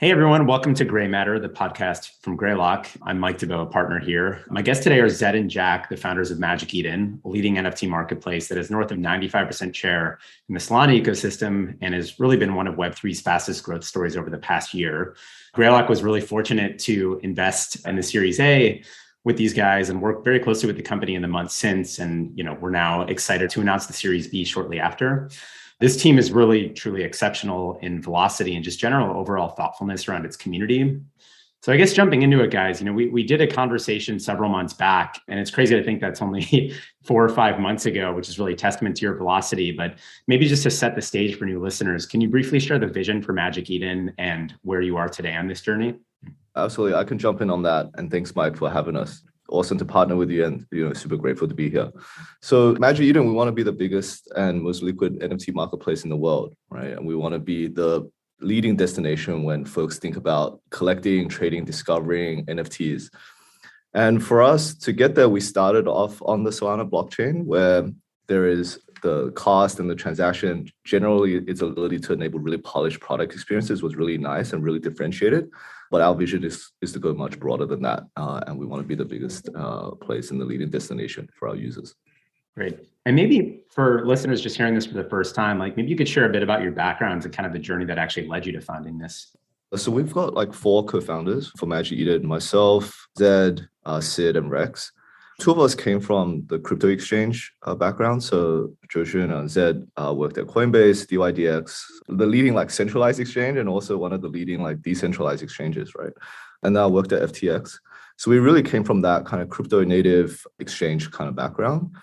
Hey everyone, welcome to Gray Matter, the podcast from Greylock. I'm Mike Duboe, a partner here. My guests today are Zedd and Jack, the founders of Magic Eden, a leading NFT marketplace that has north of 95% share in the Solana ecosystem and has really been one of Web3's fastest growth stories over the past year. Greylock was really fortunate to invest in the Series A with these guys and work very closely with the company in the months since. And we're now excited to announce the Series B shortly after. This team is really, truly exceptional in velocity and just general overall thoughtfulness around its community. So I guess jumping into it, guys, we did a conversation several months back, and it's crazy to think that's only 4 or 5 months ago, which is really a testament to your velocity. But maybe just to set the stage for new listeners, can you briefly share the vision for Magic Eden and where you are today on this journey? Absolutely. I can jump in on that. And thanks, Mike, for having us. Awesome to partner with you and super grateful to be here. So Magic Eden, we want to be the biggest and most liquid NFT marketplace in the world, right? And we want to be the leading destination when folks think about collecting, trading, discovering NFTs. And for us to get there, we started off on the Solana blockchain, where there is the cost and the transaction. Generally, its ability to enable really polished product experiences was really nice and really differentiated. But our vision is to go much broader than that. And we want to be the biggest place and the leading destination for our users. Great. And maybe for listeners just hearing this for the first time, maybe you could share a bit about your backgrounds and kind of the journey that actually led you to founding this. So we've got 4 co-founders for Magic Eden: myself, Zedd, Sid, and Rex. 2 of us came from the crypto exchange background. So Zhuoxun and Zedd worked at Coinbase, DYDX, the leading centralized exchange, and also one of the leading decentralized exchanges, right? And now worked at FTX. So we really came from that kind of crypto native exchange kind of background.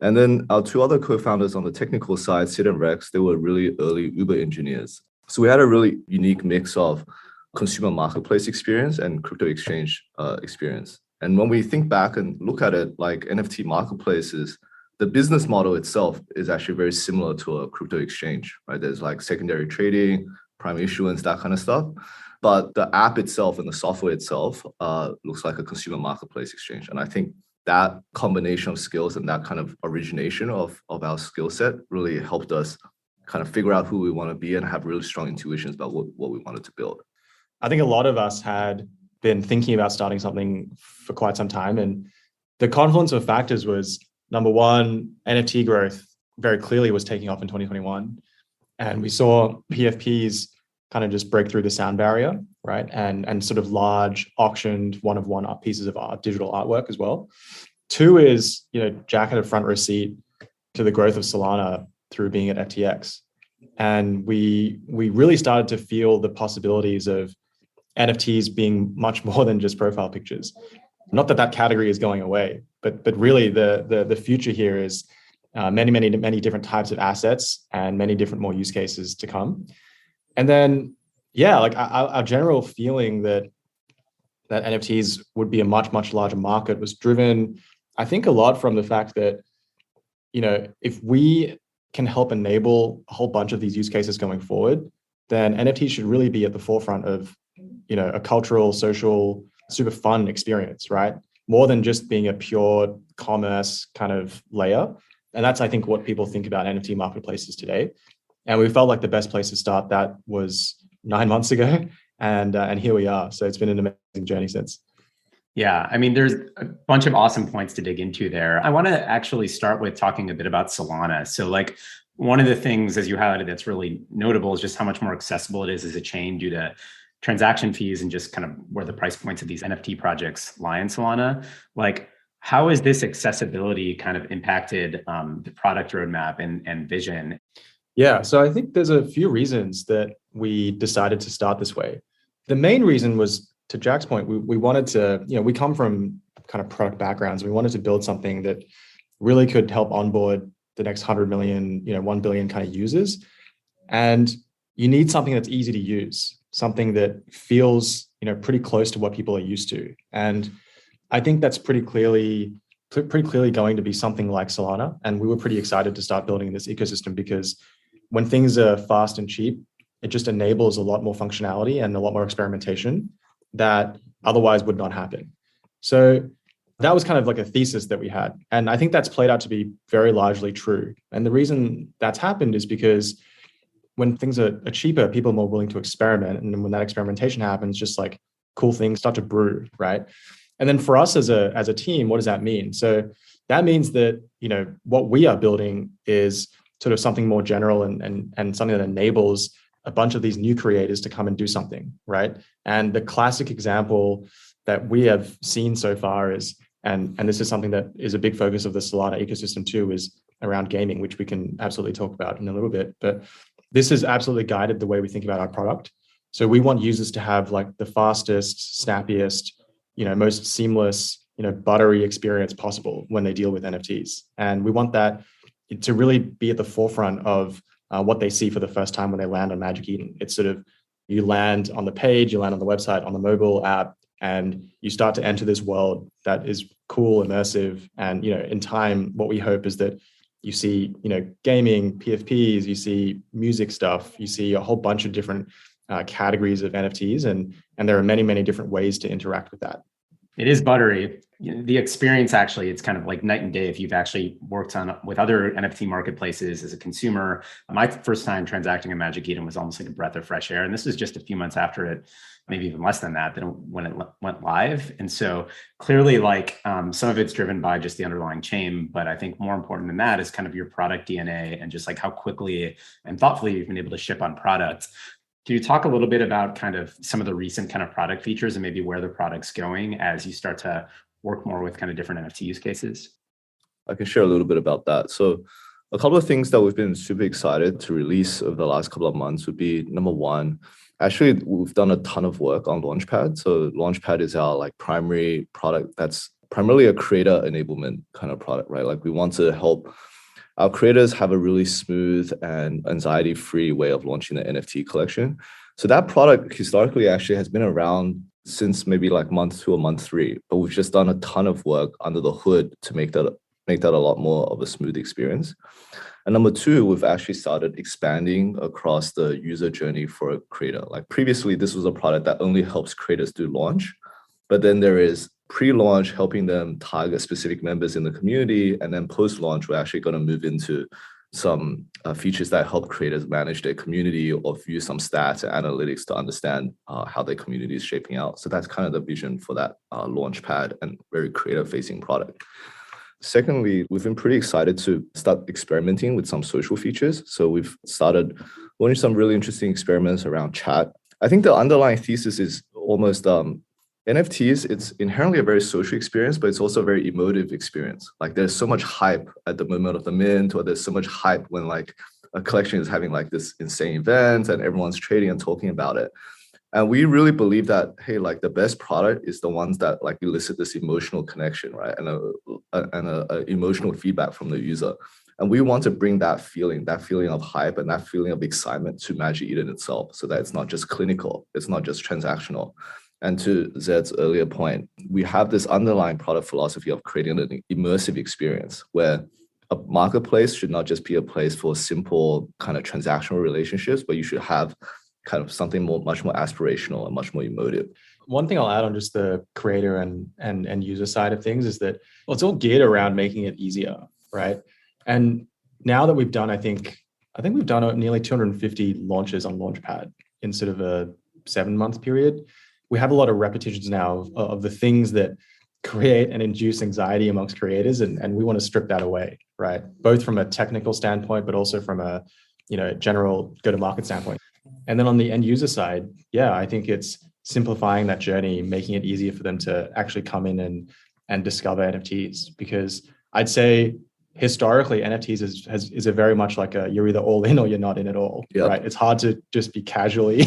And then our 2 other co-founders on the technical side, Sid and Rex, they were really early Uber engineers. So we had a really unique mix of consumer marketplace experience and crypto exchange experience. And when we think back and look at it, like NFT marketplaces, the business model itself is actually very similar to a crypto exchange, right? There's secondary trading, prime issuance, that kind of stuff. But the app itself and the software itself looks like a consumer marketplace exchange. And I think that combination of skills and that kind of origination of our skill set really helped us kind of figure out who we want to be and have really strong intuitions about what we wanted to build. I think a lot of us had been thinking about starting something for quite some time. And the confluence of factors was, number one, NFT growth very clearly was taking off in 2021. And we saw PFPs kind of just break through the sound barrier, right? And sort of large auctioned one-of-one pieces of art, digital artwork as well. 2 is, Jack had a front row seat to the growth of Solana through being at FTX. And we really started to feel the possibilities of NFTs being much more than just profile pictures. Not that category is going away, but really the future here is many different types of assets and many different more use cases to come. And then, our general feeling that NFTs would be a much larger market was driven, I think, a lot from the fact that, if we can help enable a whole bunch of these use cases going forward, then NFTs should really be at the forefront of a cultural, social, super fun experience, right? More than just being a pure commerce kind of layer. And that's, I think, what people think about NFT marketplaces today. And we felt like the best place to start that was 9 months ago. And here we are. So it's been an amazing journey since. Yeah, there's a bunch of awesome points to dig into there. I want to actually start with talking a bit about Solana. So one of the things, as you highlighted, that's really notable is just how much more accessible it is as a chain due to transaction fees and just kind of where the price points of these NFT projects lie in Solana. How has this accessibility kind of impacted the product roadmap and vision? Yeah, so I think there's a few reasons that we decided to start this way. The main reason was, to Jack's point, we wanted to, we come from kind of product backgrounds. We wanted to build something that really could help onboard the next 100 million, 1 billion kind of users. And you need something that's easy to use, something that feels, pretty close to what people are used to. And I think that's pretty clearly going to be something like Solana. And we were pretty excited to start building this ecosystem because when things are fast and cheap, it just enables a lot more functionality and a lot more experimentation that otherwise would not happen. So that was kind of a thesis that we had. And I think that's played out to be very largely true. And the reason that's happened is because when things are cheaper, people are more willing to experiment. And then when that experimentation happens, just like cool things start to brew, right? And then for us as a team, what does that mean? So that means that, what we are building is sort of something more general and something that enables a bunch of these new creators to come and do something, right? And the classic example that we have seen so far is, and this is something that is a big focus of the Solana ecosystem too, is around gaming, which we can absolutely talk about in a little bit. But this has absolutely guided the way we think about our product. So we want users to have like the fastest, snappiest, most seamless, buttery experience possible when they deal with NFTs. And we want that to really be at the forefront of what they see for the first time when they land on Magic Eden. It's sort of, you land on the page, you land on the website, on the mobile app, and you start to enter this world that is cool, immersive. And, in time, what we hope is that you see, gaming, PFPs, you see music stuff, you see a whole bunch of different categories of NFTs. And there are many, many different ways to interact with that. It is buttery. The experience, actually, it's kind of like night and day if you've actually worked with other NFT marketplaces as a consumer. My first time transacting in Magic Eden was almost like a breath of fresh air. And this was just a few months after it, maybe even less than that, when it went live. And so clearly, some of it's driven by just the underlying chain. But I think more important than that is kind of your product DNA and just like how quickly and thoughtfully you've been able to ship on product. Can you talk a little bit about kind of some of the recent kind of product features and maybe where the product's going as you start to work more with kind of different NFT use cases? I can share a little bit about that. So a couple of things that we've been super excited to release over the last couple of months would be, number one, actually, we've done a ton of work on Launchpad. So Launchpad is our primary product that's primarily a creator enablement kind of product, right? Like we want to help our creators have a really smooth and anxiety-free way of launching the NFT collection. So that product historically actually has been around since maybe month 2 or month 3, but we've just done a ton of work under the hood to make that a lot more of a smooth experience. And number 2, we've actually started expanding across the user journey for a creator. Like previously, this was a product that only helps creators do launch, but then there is pre-launch helping them target specific members in the community. And then post-launch, we're actually going to move into some features that help creators manage their community or view some stats and analytics to understand how their community is shaping out. So that's kind of the vision for that Launchpad and very creator-facing product. Secondly, we've been pretty excited to start experimenting with some social features. So we've started launching some really interesting experiments around chat. I think the underlying thesis is almost NFTs, it's inherently a very social experience, but it's also a very emotive experience. Like there's so much hype at the moment of the mint, or there's so much hype when a collection is having this insane event and everyone's trading and talking about it. And we really believe that, hey, the best product is the ones that elicit this emotional connection, right? And a emotional feedback from the user. And we want to bring that feeling of hype and that feeling of excitement to Magic Eden itself, so that it's not just clinical, it's not just transactional. And to Zedd's earlier point, we have this underlying product philosophy of creating an immersive experience where a marketplace should not just be a place for simple kind of transactional relationships, but you should have kind of something much more aspirational and much more emotive. One thing I'll add on just the creator and user side of things is that it's all geared around making it easier, right? And now that we've done, I think we've done nearly 250 launches on Launchpad in sort of a 7-month period. We have a lot of repetitions now of the things that create and induce anxiety amongst creators, and we want to strip that away, right? Both from a technical standpoint, but also from a general go-to-market standpoint. And then on the end user side, I think it's simplifying that journey, making it easier for them to actually come in and discover NFTs. Because I'd say historically, NFTs is a very much you're either all in or you're not in at all, right? It's hard to just be casually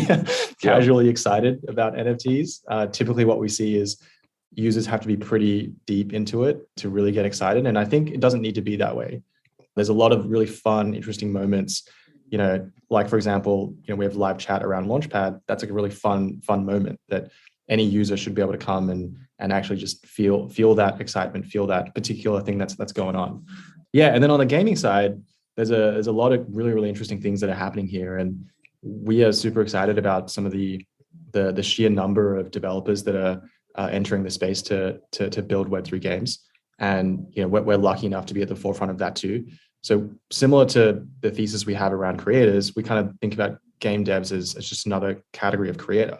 excited about NFTs. Typically what we see is users have to be pretty deep into it to really get excited. And I think it doesn't need to be that way. There's a lot of really fun, interesting moments, for example, we have live chat around Launchpad. That's a really fun moment that any user should be able to come and actually just feel that excitement, feel that particular thing that's going on. Yeah, and then on the gaming side, there's a lot of really, really interesting things that are happening here, and we are super excited about some of the sheer number of developers that are entering the space to build Web3 games, and we're lucky enough to be at the forefront of that too. So similar to the thesis we have around creators, we kind of think about game devs as just another category of creator.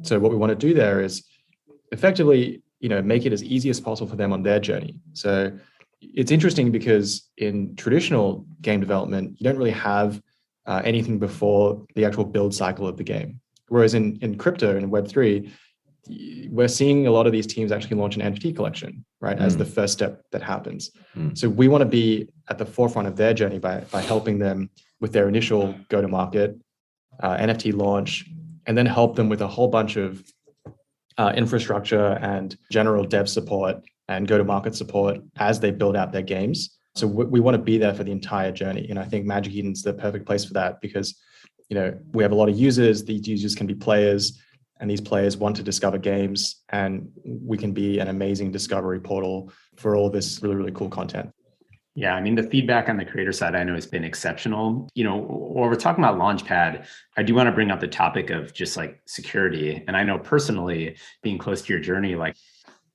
So what we want to do there is effectively, make it as easy as possible for them on their journey. So it's interesting because in traditional game development, you don't really have anything before the actual build cycle of the game. Whereas in crypto and Web3, we're seeing a lot of these teams actually launch an NFT collection, right, as the first step that happens. So we want to be at the forefront of their journey by helping them with their initial go-to-market, NFT launch, and then help them with a whole bunch of infrastructure and general dev support and go-to-market support as they build out their games. So we want to be there for the entire journey. And I think Magic Eden's the perfect place for that because, we have a lot of users. These users can be players, and these players want to discover games, and we can be an amazing discovery portal for all this really, really cool content. Yeah, I mean, the feedback on the creator side, I know has been exceptional. While we're talking about Launchpad, I do want to bring up the topic of just like security. And I know personally, being close to your journey, like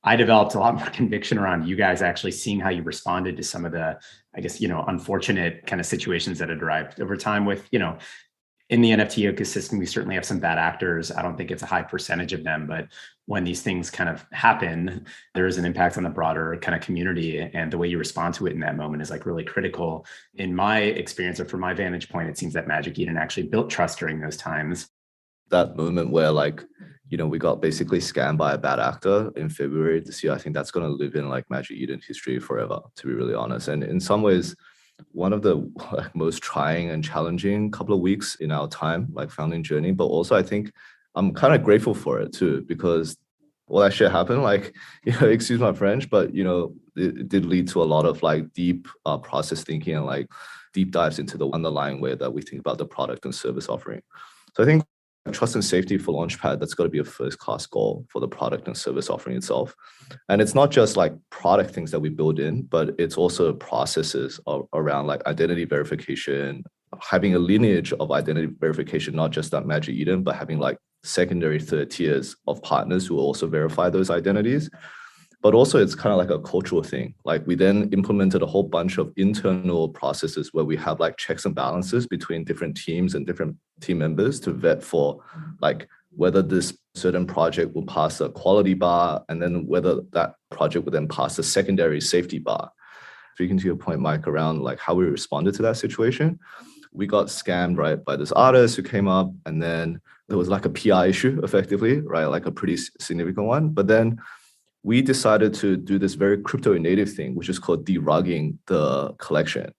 I developed a lot more conviction around you guys actually seeing how you responded to some of the, I guess, unfortunate kind of situations that had arrived over time with, in the NFT ecosystem, we certainly have some bad actors. I don't think it's a high percentage of them, but when these things kind of happen, there is an impact on the broader kind of community, and the way you respond to it in that moment is like really critical. In my experience, or from my vantage point, it seems that Magic Eden actually built trust during those times. That moment where we got basically scammed by a bad actor in February this year, I think that's going to live in like Magic Eden history forever, to be really honest. And in some ways, one of the most trying and challenging couple of weeks in our time, like founding journey, but also I think I'm kind of grateful for it too, because all that shit happened, excuse my French, but it did lead to a lot of like deep process thinking and like deep dives into the underlying way that we think about the product and service offering. So I think trust and safety for Launchpad, that's got to be a first-class goal for the product and service offering itself. And it's not just like product things that we build in, but it's also processes around like identity verification, having a lineage of identity verification, not just at Magic Eden, but having like secondary, third tiers of partners who also verify those identities. But also it's kind of like a cultural thing. Like we then implemented a whole bunch of internal processes where we have like checks and balances between different teams and different team members to vet for like whether this certain project will pass a quality bar, and then whether that project will then pass a secondary safety bar. Speaking to your point, Mike, around like how we responded to that situation, we got scammed, right, by this artist who came up, and then there was like a PI issue effectively, right, like a pretty significant one. But then we decided to do this very crypto native thing, which is called derugging the collection.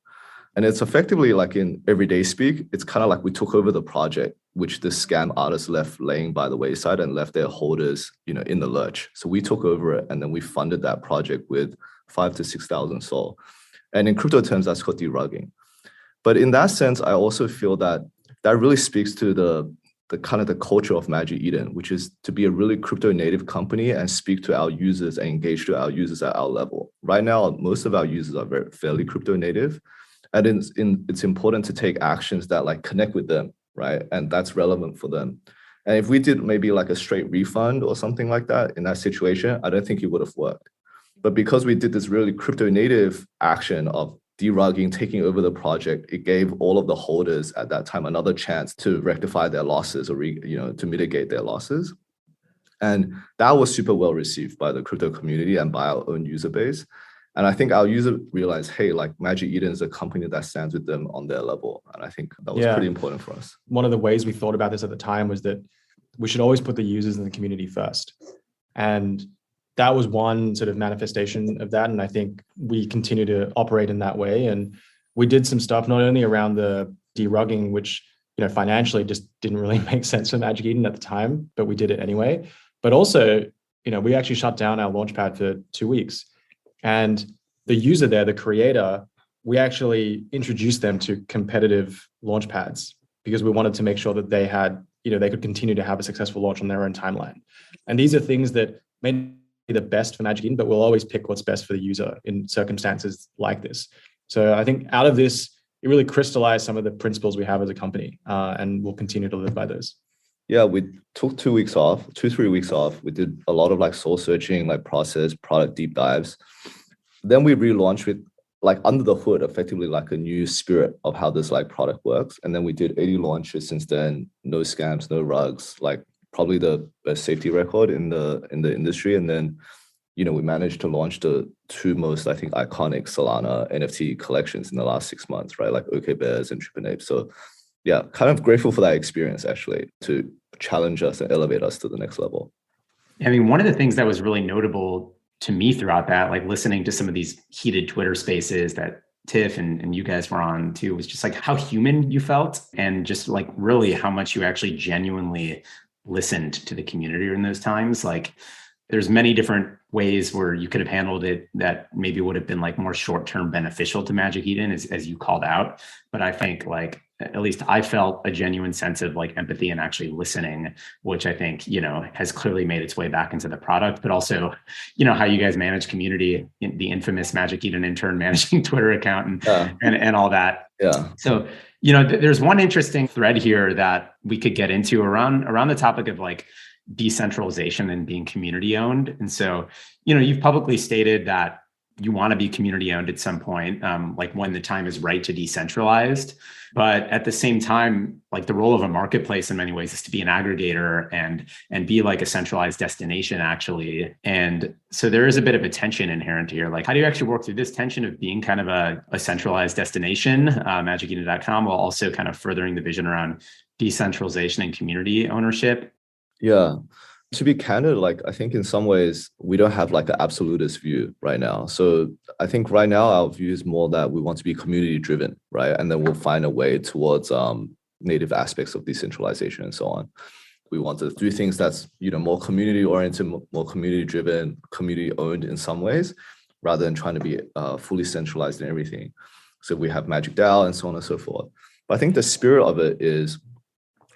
And it's effectively like in everyday speak, it's kind of like we took over the project, which the scam artist left laying by the wayside and left their holders, in the lurch. So we took over it, and then we funded that project with 5,000 to 6,000 SOL. And in crypto terms, that's called derugging. But in that sense, I also feel that really speaks to the kind of the culture of Magic Eden, which is to be a really crypto native company and speak to our users and engage to our users at our level. Right now, most of our users are fairly crypto native, and it's important to take actions that like connect with them, right? And that's relevant for them. And if we did maybe like a straight refund or something like that in that situation, I don't think it would have worked. But because we did this really crypto native action of derugging, taking over the project, it gave all of the holders at that time another chance to rectify their losses or to mitigate their losses. And that was super well received by the crypto community and by our own user base. And I think our user realized, hey, like Magic Eden is a company that stands with them on their level. And I think that was pretty important for us. One of the ways we thought about this at the time was that we should always put the users in the community first. And that was one sort of manifestation of that. And I think we continue to operate in that way. And we did some stuff not only around the derugging, which, financially just didn't really make sense for Magic Eden at the time, but we did it anyway. But also, we actually shut down our Launchpad for 2 weeks. And the user there, the creator, we actually introduced them to competitive Launchpads because we wanted to make sure that they had, they could continue to have a successful launch on their own timeline. And these are things that may be the best for Magic Eden, but we'll always pick what's best for the user in circumstances like this. So I think out of this, it really crystallized some of the principles we have as a company, and we'll continue to live by those. Yeah, we took 2 weeks off, 3 weeks off. We did a lot of like soul searching, like process, product deep dives. Then we relaunched with like under the hood, effectively like a new spirit of how this like product works. And then we did 80 launches since then, no scams, no rugs, like probably the best safety record in the industry. And then, we managed to launch the two most, I think, iconic Solana NFT collections in the last 6 months, right? Like OK Bears and Trippin' Ape. So yeah, kind of grateful for that experience actually to challenge us and elevate us to the next level. I mean, one of the things that was really notable to me throughout that, like listening to some of these heated Twitter spaces that Tiff and you guys were on too, was just like how human you felt and just like really how much you actually genuinely listened to the community in those times. Like there's many different ways where you could have handled it that maybe would have been like more short-term beneficial to Magic Eden as you called out. But I think like, at least I felt a genuine sense of like empathy and actually listening, which I think, has clearly made its way back into the product, but also, how you guys manage community, the infamous Magic Eden intern managing Twitter account and all that. Yeah. So, there's one interesting thread here that we could get into around the topic of like decentralization and being community owned. And so, you've publicly stated that you want to be community owned at some point, like when the time is right to decentralized. But at the same time, like the role of a marketplace in many ways is to be an aggregator and be like a centralized destination actually. And so there is a bit of a tension inherent here. Like how do you actually work through this tension of being kind of a centralized destination, magiceden.com, while also kind of furthering the vision around decentralization and community ownership? Yeah. To be candid, like I think in some ways we don't have like an absolutist view right now. So I think right now our view is more that we want to be community driven, right? And then we'll find a way towards native aspects of decentralization and so on. We want to do things that's more community oriented, more community driven, community owned in some ways, rather than trying to be fully centralized in everything. So we have Magic DAO and so on and so forth. But I think the spirit of it is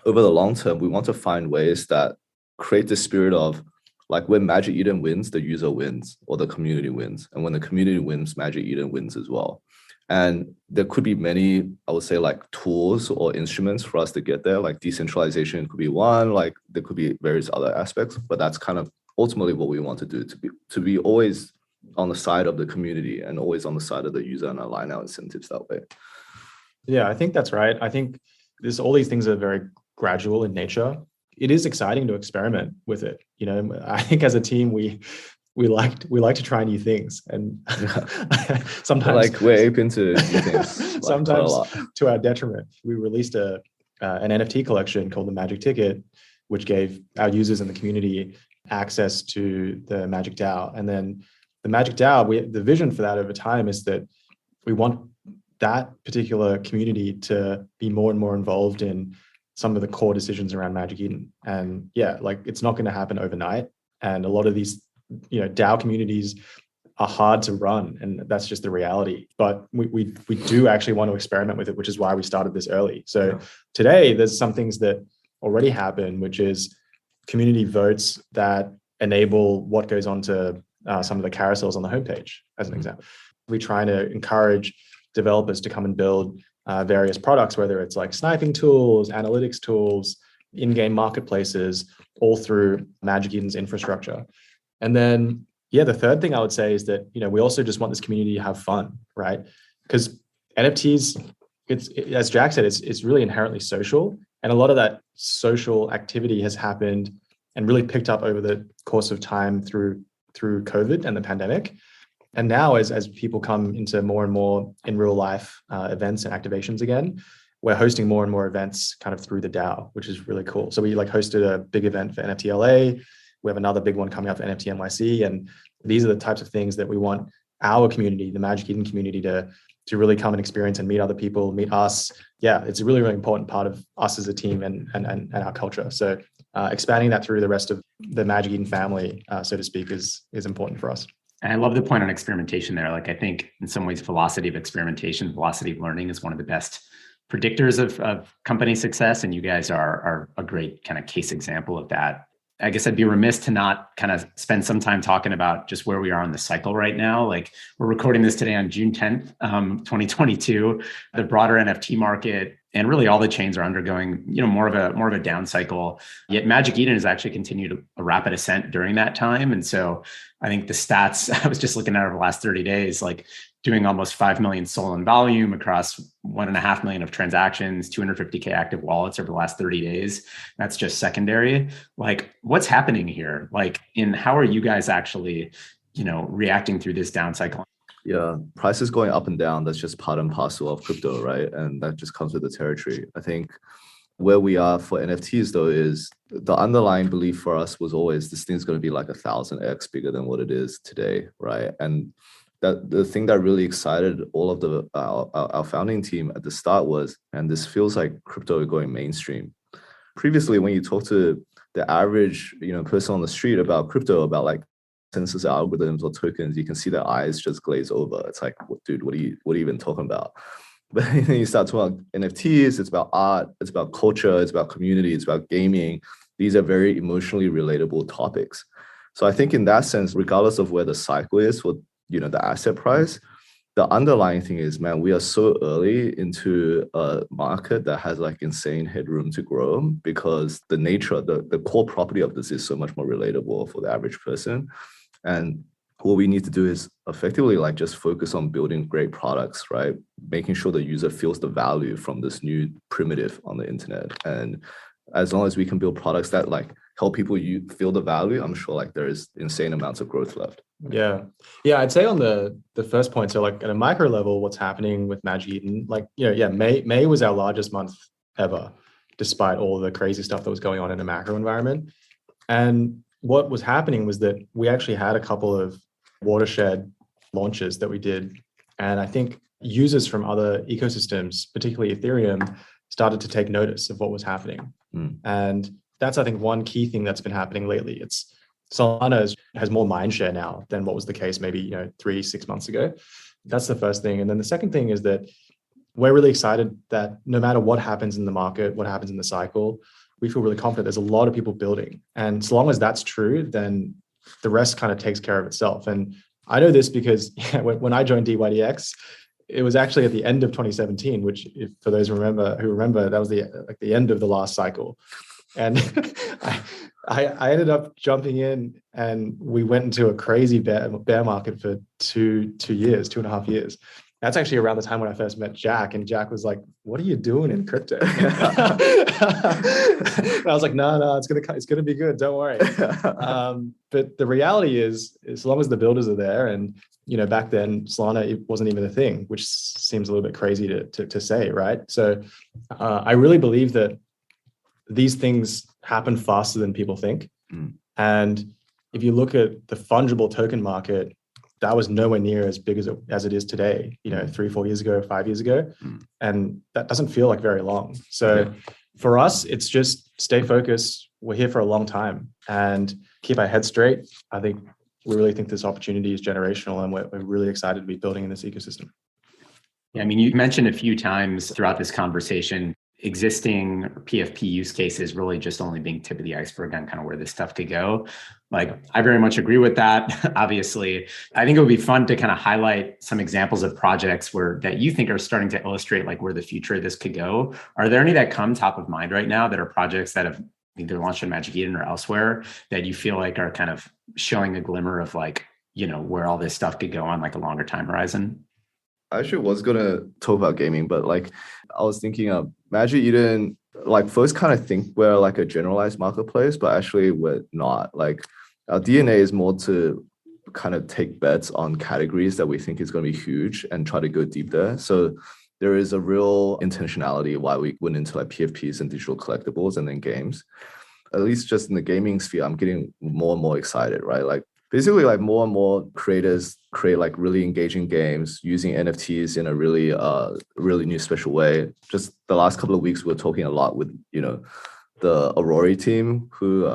over the long term, we want to find ways that create the spirit of like when Magic Eden wins, the user wins or the community wins. And when the community wins, Magic Eden wins as well. And there could be many, I would say like tools or instruments for us to get there. Like decentralization could be one, like there could be various other aspects, but that's kind of ultimately what we want to do, to be always on the side of the community and always on the side of the user and align our incentives that way. Yeah, I think that's right. I think all these things are very gradual in nature. It is exciting to experiment with it. I think as a team, we like to try new things, and sometimes like we're open to new things. Sometimes to our detriment. We released an NFT collection called the Magic Ticket, which gave our users in the community access to the Magic DAO. And then the Magic DAO, the vision for that over time is that we want that particular community to be more and more involved in some of the core decisions around Magic Eden. And yeah, like it's not going to happen overnight. And a lot of these, DAO communities are hard to run, and that's just the reality. But we do actually want to experiment with it, which is why we started this early. So today there's some things that already happen, which is community votes that enable what goes on to some of the carousels on the homepage, as an example. We're trying to encourage developers to come and build various products, whether it's like sniping tools, analytics tools, in-game marketplaces, all through Magic Eden's infrastructure. And then, the third thing I would say is that, we also just want this community to have fun, right? Because NFTs, as Jack said, it's really inherently social. And a lot of that social activity has happened and really picked up over the course of time through COVID and the pandemic. And now as people come into more and more in real life events and activations again, we're hosting more and more events kind of through the DAO, which is really cool. So we hosted a big event for NFT LA. We have another big one coming up for NFT NYC. And these are the types of things that we want our community, the Magic Eden community, to really come and experience and meet other people, meet us. Yeah, it's a really, really important part of us as a team and our culture. So expanding that through the rest of the Magic Eden family, so to speak, is important for us. And I love the point on experimentation there. Like I think in some ways, velocity of experimentation, velocity of learning is one of the best predictors of company success. And you guys are a great kind of case example of that. I guess I'd be remiss to not kind of spend some time talking about just where we are in the cycle right now. Like we're recording this today on June 10th, 2022. The broader NFT market and really all the chains are undergoing, more of a down cycle. Yet Magic Eden has actually continued a rapid ascent during that time. And so I think the stats I was just looking at over the last 30 days, like doing almost 5 million Solana volume across 1.5 million of transactions, 250K active wallets over the last 30 days. That's just secondary. Like, what's happening here? Like, how are you guys actually, reacting through this down cycle? Yeah, prices going up and down, that's just part and parcel of crypto, right? And that just comes with the territory. I think where we are for NFTs, though, is the underlying belief for us was always this thing's going to be like 1,000x bigger than what it is today, right? And that the thing that really excited all of our founding team at the start was, and this feels like crypto going mainstream. Previously, when you talk to the average person on the street about crypto, about like consensus algorithms or tokens, you can see their eyes just glaze over. It's like, dude, what are you even talking about? But then you start talking about NFTs, it's about art, it's about culture, it's about community, it's about gaming. These are very emotionally relatable topics. So I think in that sense, regardless of where the cycle is for the asset price, the underlying thing is, man, we are so early into a market that has like insane headroom to grow, because the nature, the core property of this is so much more relatable for the average person. And what we need to do is effectively like just focus on building great products, right? Making sure the user feels the value from this new primitive on the internet. And as long as we can build products that like help people feel the value, I'm sure like there is insane amounts of growth left. Yeah. I'd say on the first point, so like at a micro level, what's happening with Magic Eden, like, May was our largest month ever, despite all the crazy stuff that was going on in a macro environment. And what was happening was that we actually had a couple of watershed launches that we did. And I think users from other ecosystems, particularly Ethereum, started to take notice of what was happening. And that's, I think, one key thing that's been happening lately. It's Solana has more mindshare now than what was the case maybe 3-6 months ago. That's the first thing. And then the second thing is that we're really excited that no matter what happens in the market, what happens in the cycle, we feel really confident there's a lot of people building. And so long as that's true, then the rest kind of takes care of itself. And I know this because when I joined DYDX, it was actually at the end of 2017, which, if for those who remember, that was the end of the last cycle. And I ended up jumping in, and we went into a crazy bear market for 2.5 years. That's actually around the time when I first met Jack, and Jack was like, "What are you doing in crypto?" And I was like, "No, it's gonna be good. Don't worry." But the reality is, as long as the builders are there, and back then Solana, it wasn't even a thing, which seems a little bit crazy to say, right? So I really believe that these things happen faster than people think. And if you look at the fungible token market, that was nowhere near as big as it is today, 3-4 years ago, 5 years ago. And that doesn't feel like very long. So for us, it's just stay focused. We're here for a long time and keep our heads straight. I think we really think this opportunity is generational, and we're really excited to be building in this ecosystem. Yeah, I mean, you mentioned a few times throughout this conversation existing PFP use cases really just only being tip of the iceberg on kind of where this stuff could go. Like, I very much agree with that. Obviously, I think it would be fun to kind of highlight some examples of projects that you think are starting to illustrate like where the future of this could go. Are there any that come top of mind right now that are projects that have either launched on Magic Eden or elsewhere that you feel like are kind of showing a glimmer of like, where all this stuff could go on like a longer time horizon? I actually was going to talk about gaming, but like I was thinking of Magic Eden, like folks kind of think we're like a generalized marketplace, but actually we're not. Like our DNA is more to kind of take bets on categories that we think is going to be huge and try to go deep there. So there is a real intentionality why we went into like PFPs and digital collectibles and then games. At least just in the gaming sphere, I'm getting more and more excited, right? Like basically like more and more creators create like really engaging games using NFTs in a really, really new special way. Just the last couple of weeks, we're talking a lot with, the Aurora team who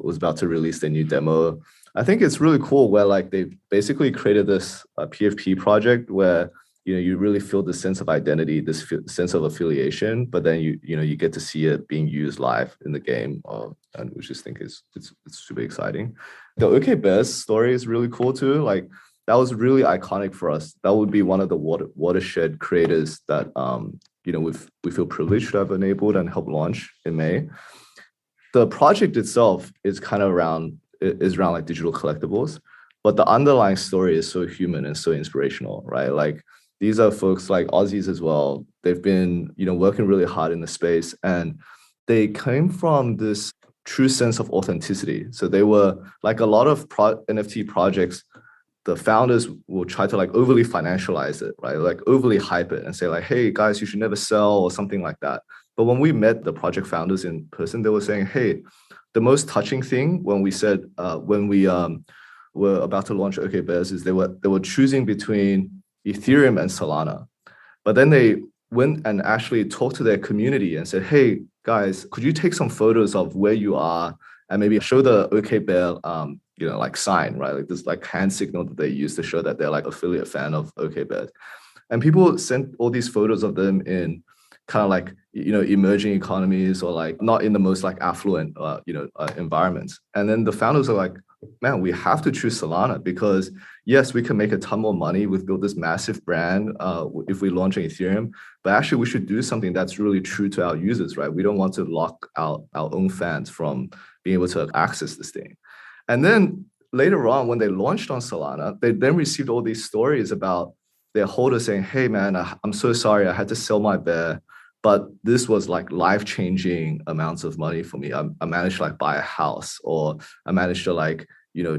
was about to release their new demo. I think it's really cool where like they basically created this PFP project where, you really feel the sense of identity, this sense of affiliation, but then you get to see it being used live in the game, and which I think it's super exciting. The OK Bears story is really cool too. Like that was really iconic for us. That would be one of the watershed creators that we feel privileged to have enabled and helped launch in May. The project itself is kind of around like digital collectibles, but the underlying story is so human and so inspirational, right? Like these are folks like Aussies as well. They've been, working really hard in the space, and they came from this true sense of authenticity. So they were like a lot of NFT projects, the founders will try to like overly financialize it, right? Like overly hype it and say like, hey guys, you should never sell or something like that. But when we met the project founders in person, they were saying, hey, the most touching thing when we said, when we were about to launch OKBears is they were choosing between Ethereum and Solana. But then they went and actually talked to their community and said, hey guys, could you take some photos of where you are and maybe show the OKBear like sign, right? Like this like hand signal that they use to show that they're like affiliate fan of OKBears. And people sent all these photos of them in kind of like, emerging economies or like not in the most like affluent, environments. And then the founders are like, man, we have to choose Solana because yes, we can make a ton more money. We've built this massive brand if we launch on Ethereum, but actually we should do something that's really true to our users, right? We don't want to lock out our own fans from being able to access this thing. And then later on, when they launched on Solana, they then received all these stories about their holders saying, hey man, I'm so sorry, I had to sell my bear, but this was like life-changing amounts of money for me. I managed to like buy a house, or I managed to like,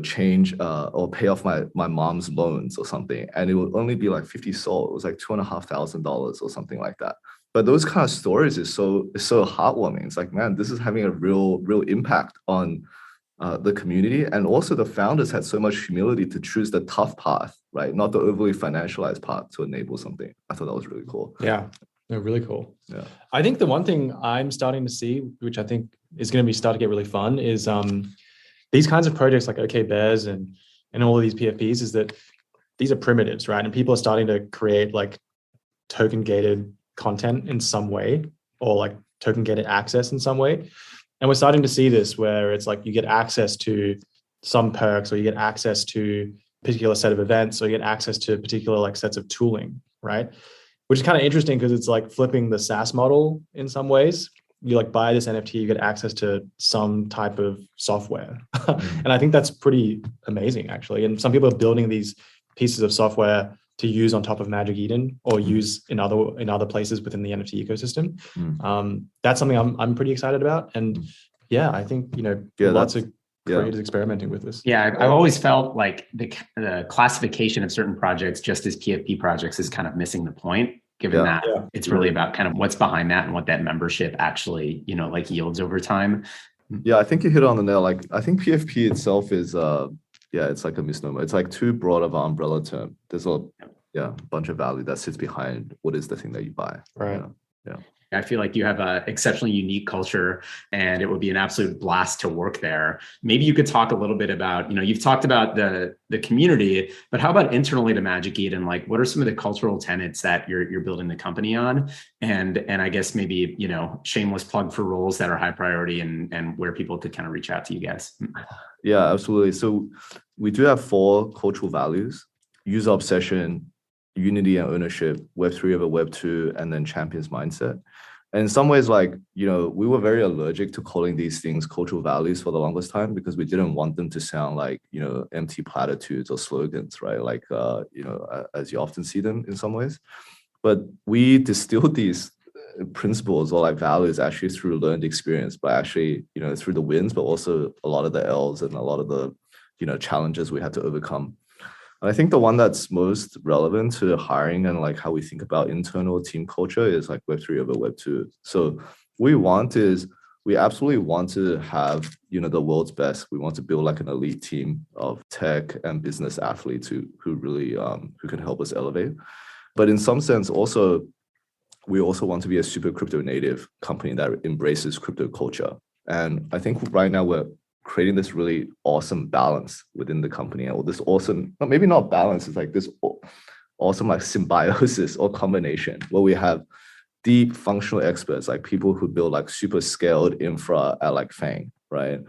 change or pay off my mom's loans or something. And it would only be like 50 SOL. It was like $2,500 or something like that. But those kind of stories is so heartwarming. It's like, man, this is having a real impact on the community. And also the founders had so much humility to choose the tough path, right? Not the overly financialized path to enable something. I thought that was really cool. Yeah, no, really cool. Yeah. I think the one thing I'm starting to see, which I think is going to start to get really fun, is these kinds of projects like OKBears and all of these PFPs, is that these are primitives, right? And people are starting to create like token gated content in some way, or like token gated access in some way. And we're starting to see this where it's like you get access to some perks, or you get access to a particular set of events, or you get access to particular like sets of tooling, right? Which is kind of interesting because it's like flipping the SaaS model in some ways. You like buy this NFT, you get access to some type of software. And I think that's pretty amazing actually. And some people are building these pieces of software to use on top of Magic Eden or use in other places within the NFT ecosystem. That's something I'm pretty excited about. And yeah, I think, lots of creators experimenting with this. Yeah, I've always felt like the classification of certain projects just as PFP projects is kind of missing the point, given that it's really about kind of what's behind that and what that membership actually, like yields over time. Yeah, I think you hit it on the nail. Like, I think PFP itself is, it's like a misnomer. It's like too broad of an umbrella term. There's a bunch of value that sits behind what is the thing that you buy. Right. Yeah. I feel like you have an exceptionally unique culture, and it would be an absolute blast to work there. Maybe you could talk a little bit about, you've talked about the community, but how about internally to Magic Eden? Like, what are some of the cultural tenets that you're building the company on? And I guess maybe, shameless plug for roles that are high priority and where people could kind of reach out to you guys. Yeah, absolutely. So we do have 4 cultural values: user obsession, unity and ownership, Web3 over Web2, and then champions mindset. And in some ways, like, we were very allergic to calling these things cultural values for the longest time because we didn't want them to sound like, empty platitudes or slogans, right? Like, as you often see them in some ways. But we distilled these principles or like values actually through learned experience, but actually, through the wins, but also a lot of the L's and a lot of the, challenges we had to overcome. And I think the one that's most relevant to hiring and like how we think about internal team culture is like Web3 over Web2. So we absolutely want to have, the world's best. We want to build like an elite team of tech and business athletes who really, who can help us elevate. But in some sense also, we also want to be a super crypto native company that embraces crypto culture. And I think right now we're creating this really awesome balance within the company, or this awesome, maybe not balance, it's like this awesome like symbiosis or combination where we have deep functional experts, like people who build like super scaled infra at like Fang, right?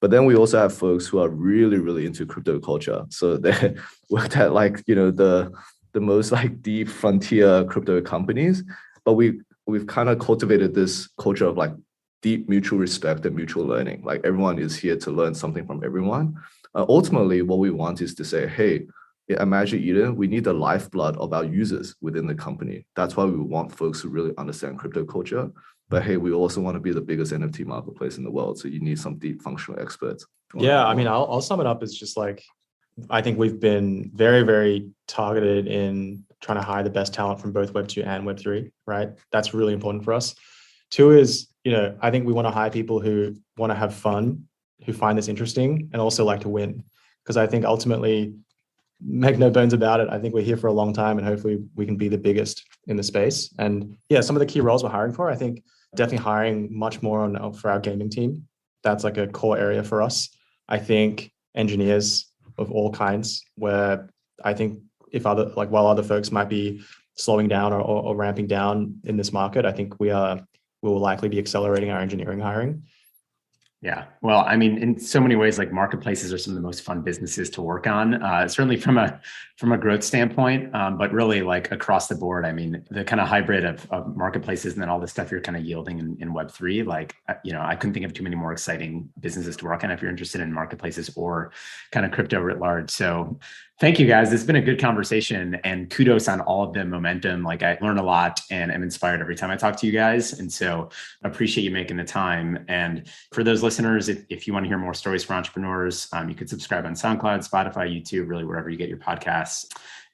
But then we also have folks who are really, really into crypto culture. So they worked at like, the most like deep frontier crypto companies, but we've kind of cultivated this culture of like deep mutual respect and mutual learning. Like everyone is here to learn something from everyone. Ultimately, what we want is to say, hey, at Magic Eden, we need the lifeblood of our users within the company. That's why we want folks who really understand crypto culture. But hey, we also want to be the biggest NFT marketplace in the world. So you need some deep functional experts. Yeah, I mean, I'll sum it up as just like, I think we've been very, very targeted in trying to hire the best talent from both Web 2 and Web 3, right? That's really important for us. Two is, I think we want to hire people who want to have fun, who find this interesting, and also like to win. Because I think ultimately, make no bones about it, I think we're here for a long time, and hopefully we can be the biggest in the space. And yeah, some of the key roles we're hiring for, I think definitely hiring much more for our gaming team. That's like a core area for us. I think engineers of all kinds, where I think while other folks might be slowing down or ramping down in this market, I think we will likely be accelerating our engineering hiring. Yeah. Well, I mean, in so many ways, like marketplaces are some of the most fun businesses to work on, certainly from a growth standpoint, but really like across the board. I mean, the kind of hybrid of marketplaces and then all the stuff you're kind of yielding in Web3, like, I couldn't think of too many more exciting businesses to work on if you're interested in marketplaces or kind of crypto writ large. So thank you guys. It's been a good conversation, and kudos on all of the momentum. Like, I learn a lot and am inspired every time I talk to you guys. And so appreciate you making the time. And for those listeners, if you want to hear more stories for entrepreneurs, you could subscribe on SoundCloud, Spotify, YouTube, really wherever you get your podcasts.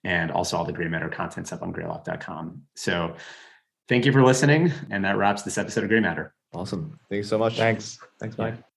And also all the Grey Matter content's up on greylock.com. So thank you for listening. And that wraps this episode of Grey Matter. Awesome. Thanks so much. Thanks, Mike.